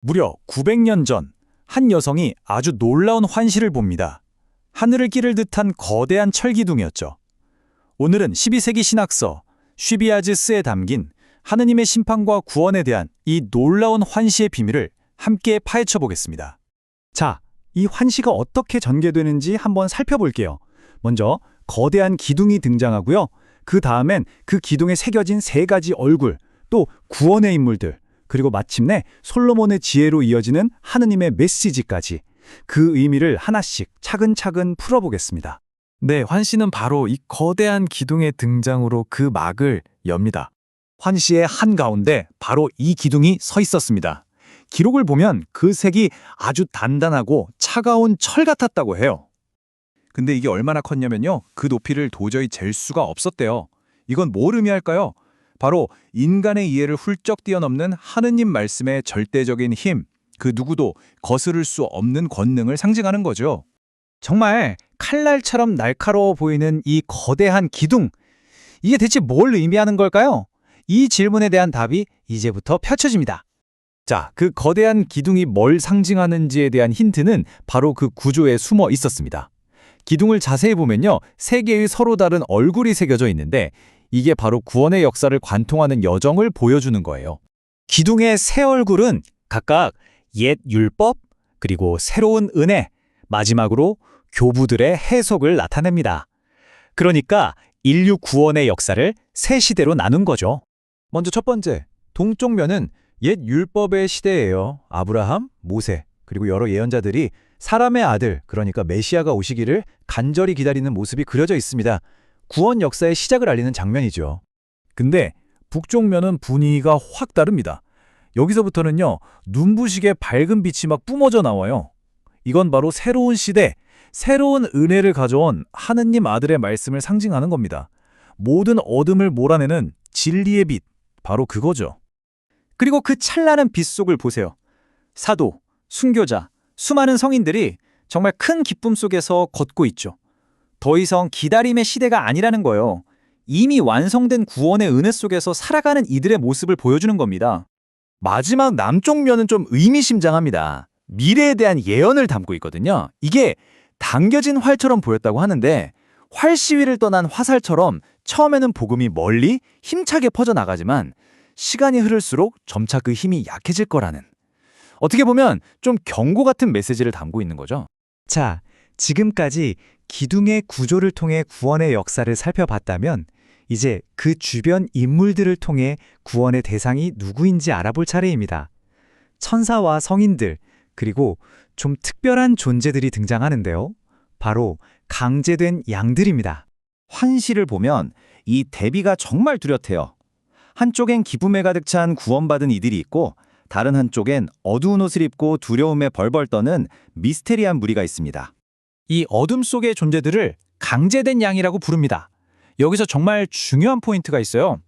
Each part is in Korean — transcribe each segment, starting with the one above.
무려 900년 전 한 여성이 아주 놀라운 환시를 봅니다. 하늘을 끼를 듯한 거대한 철기둥이었죠. 오늘은 12세기 신학서 쉬비아즈스에 담긴 하느님의 심판과 구원에 대한 이 놀라운 환시의 비밀을 함께 파헤쳐 보겠습니다. 자, 이 환시가 어떻게 전개되는지 한번 살펴볼게요. 먼저 거대한 기둥이 등장하고요. 그 다음엔 그 기둥에 새겨진 세 가지 얼굴, 또 구원의 인물들, 그리고 마침내 솔로몬의 지혜로 이어지는 하느님의 메시지까지 그 의미를 하나씩 차근차근 풀어보겠습니다. 네, 환시는 바로 이 거대한 기둥의 등장으로 그 막을 엽니다. 환시의 한가운데 바로 이 기둥이 서 있었습니다. 기록을 보면 그 색이 아주 단단하고 차가운 철 같았다고 해요. 근데 이게 얼마나 컸냐면요. 그 높이를 도저히 잴 수가 없었대요. 이건 뭘 의미할까요? 바로 인간의 이해를 훌쩍 뛰어넘는 하느님 말씀의 절대적인 힘, 그 누구도 거스를 수 없는 권능을 상징하는 거죠. 정말 칼날처럼 날카로워 보이는 이 거대한 기둥, 이게 대체 뭘 의미하는 걸까요? 이 질문에 대한 답이 이제부터 펼쳐집니다. 자, 그 거대한 기둥이 뭘 상징하는지에 대한 힌트는 바로 그 구조에 숨어 있었습니다. 기둥을 자세히 보면요, 세 개의 서로 다른 얼굴이 새겨져 있는데 이게 바로 구원의 역사를 관통하는 여정을 보여주는 거예요. 기둥의 세 얼굴은 각각 옛 율법, 그리고 새로운 은혜, 마지막으로 교부들의 해석을 나타냅니다. 그러니까 인류 구원의 역사를 세 시대로 나눈 거죠. 먼저 첫 번째, 동쪽 면은 옛 율법의 시대예요. 아브라함, 모세, 그리고 여러 예언자들이 사람의 아들, 그러니까 메시아가 오시기를 간절히 기다리는 모습이 그려져 있습니다. 구원 역사의 시작을 알리는 장면이죠. 근데 북쪽 면은 분위기가 확 다릅니다. 여기서부터는요, 눈부시게 밝은 빛이 막 뿜어져 나와요. 이건 바로 새로운 시대, 새로운 은혜를 가져온 하느님 아들의 말씀을 상징하는 겁니다. 모든 어둠을 몰아내는 진리의 빛, 바로 그거죠. 그리고 그 찬란한 빛 속을 보세요. 사도, 순교자, 수많은 성인들이 정말 큰 기쁨 속에서 걷고 있죠. 더 이상 기다림의 시대가 아니라는 거예요. 이미 완성된 구원의 은혜 속에서 살아가는 이들의 모습을 보여주는 겁니다. 마지막 남쪽 면은 좀 의미심장합니다. 미래에 대한 예언을 담고 있거든요. 이게 당겨진 활처럼 보였다고 하는데 활 시위를 떠난 화살처럼 처음에는 복음이 멀리 힘차게 퍼져나가지만 시간이 흐를수록 점차 그 힘이 약해질 거라는, 어떻게 보면 좀 경고 같은 메시지를 담고 있는 거죠. 자, 지금까지 기둥의 구조를 통해 구원의 역사를 살펴봤다면 이제 그 주변 인물들을 통해 구원의 대상이 누구인지 알아볼 차례입니다. 천사와 성인들, 그리고 좀 특별한 존재들이 등장하는데요. 바로 강제된 양들입니다. 환시를 보면 이 대비가 정말 뚜렷해요. 한쪽엔 기쁨에 가득 찬 구원받은 이들이 있고 다른 한쪽엔 어두운 옷을 입고 두려움에 벌벌 떠는 미스테리한 무리가 있습니다. 이 어둠 속의 존재들을 강제된 양이라고 부릅니다. 여기서 정말 중요한 포인트가 있어요.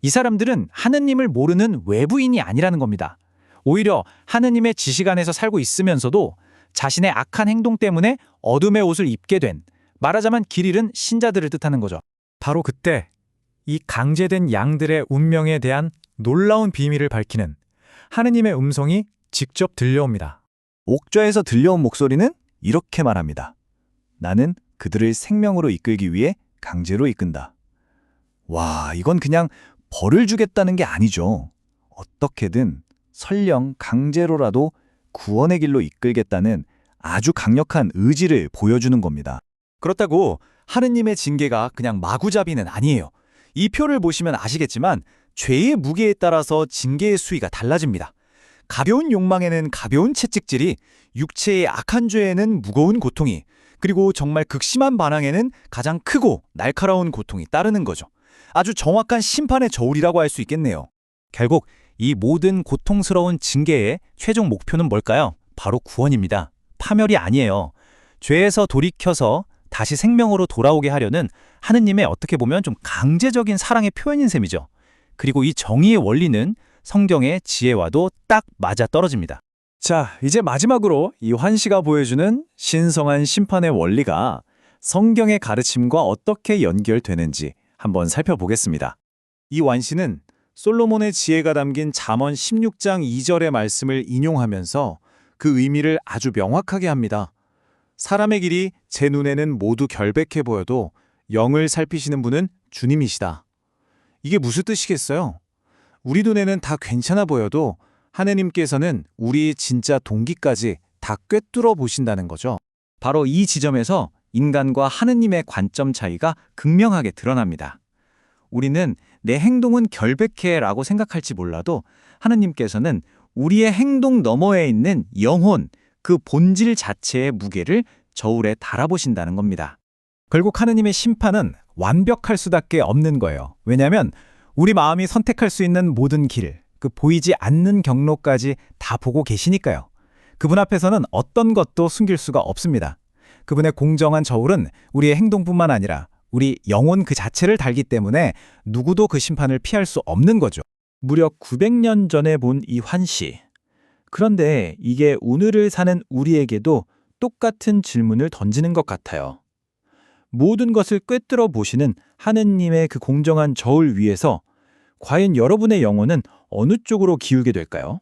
이 사람들은 하느님을 모르는 외부인이 아니라는 겁니다. 오히려 하느님의 지식 안에서 살고 있으면서도 자신의 악한 행동 때문에 어둠의 옷을 입게 된, 말하자면 길 잃은 신자들을 뜻하는 거죠. 바로 그때 이 강제된 양들의 운명에 대한 놀라운 비밀을 밝히는 하느님의 음성이 직접 들려옵니다. 옥좌에서 들려온 목소리는 이렇게 말합니다. 나는 그들을 생명으로 이끌기 위해 강제로 이끈다. 와, 이건 그냥 벌을 주겠다는 게 아니죠. 어떻게든 설령 강제로라도 구원의 길로 이끌겠다는 아주 강력한 의지를 보여주는 겁니다. 그렇다고 하느님의 징계가 그냥 마구잡이는 아니에요. 이 표를 보시면 아시겠지만 죄의 무게에 따라서 징계의 수위가 달라집니다. 가벼운 욕망에는 가벼운 채찍질이, 육체의 악한 죄에는 무거운 고통이, 그리고 정말 극심한 반항에는 가장 크고 날카로운 고통이 따르는 거죠. 아주 정확한 심판의 저울이라고 할 수 있겠네요. 결국 이 모든 고통스러운 징계의 최종 목표는 뭘까요? 바로 구원입니다. 파멸이 아니에요. 죄에서 돌이켜서 다시 생명으로 돌아오게 하려는 하느님의 어떻게 보면 좀 강제적인 사랑의 표현인 셈이죠. 그리고 이 정의의 원리는 성경의 지혜와도 딱 맞아떨어집니다. 자, 이제 마지막으로 이 환시가 보여주는 신성한 심판의 원리가 성경의 가르침과 어떻게 연결되는지 한번 살펴보겠습니다. 이 환시는 솔로몬의 지혜가 담긴 잠언 16장 2절의 말씀을 인용하면서 그 의미를 아주 명확하게 합니다. 사람의 길이 제 눈에는 모두 결백해 보여도 영을 살피시는 분은 주님이시다. 이게 무슨 뜻이겠어요? 우리 눈에는 다 괜찮아 보여도 하느님께서는 우리의 진짜 동기까지 다 꿰뚫어 보신다는 거죠. 바로 이 지점에서 인간과 하느님의 관점 차이가 극명하게 드러납니다. 우리는 내 행동은 결백해라고 생각할지 몰라도 하느님께서는 우리의 행동 너머에 있는 영혼, 그 본질 자체의 무게를 저울에 달아보신다는 겁니다. 결국 하느님의 심판은 완벽할 수밖에 없는 거예요. 왜냐하면 우리 마음이 선택할 수 있는 모든 길, 그 보이지 않는 경로까지 다 보고 계시니까요. 그분 앞에서는 어떤 것도 숨길 수가 없습니다. 그분의 공정한 저울은 우리의 행동뿐만 아니라 우리 영혼 그 자체를 달기 때문에 누구도 그 심판을 피할 수 없는 거죠. 무려 900년 전에 본 이 환시. 그런데 이게 오늘을 사는 우리에게도 똑같은 질문을 던지는 것 같아요. 모든 것을 꿰뚫어 보시는 하느님의 그 공정한 저울 위에서 과연 여러분의 영혼은 어느 쪽으로 기울게 될까요?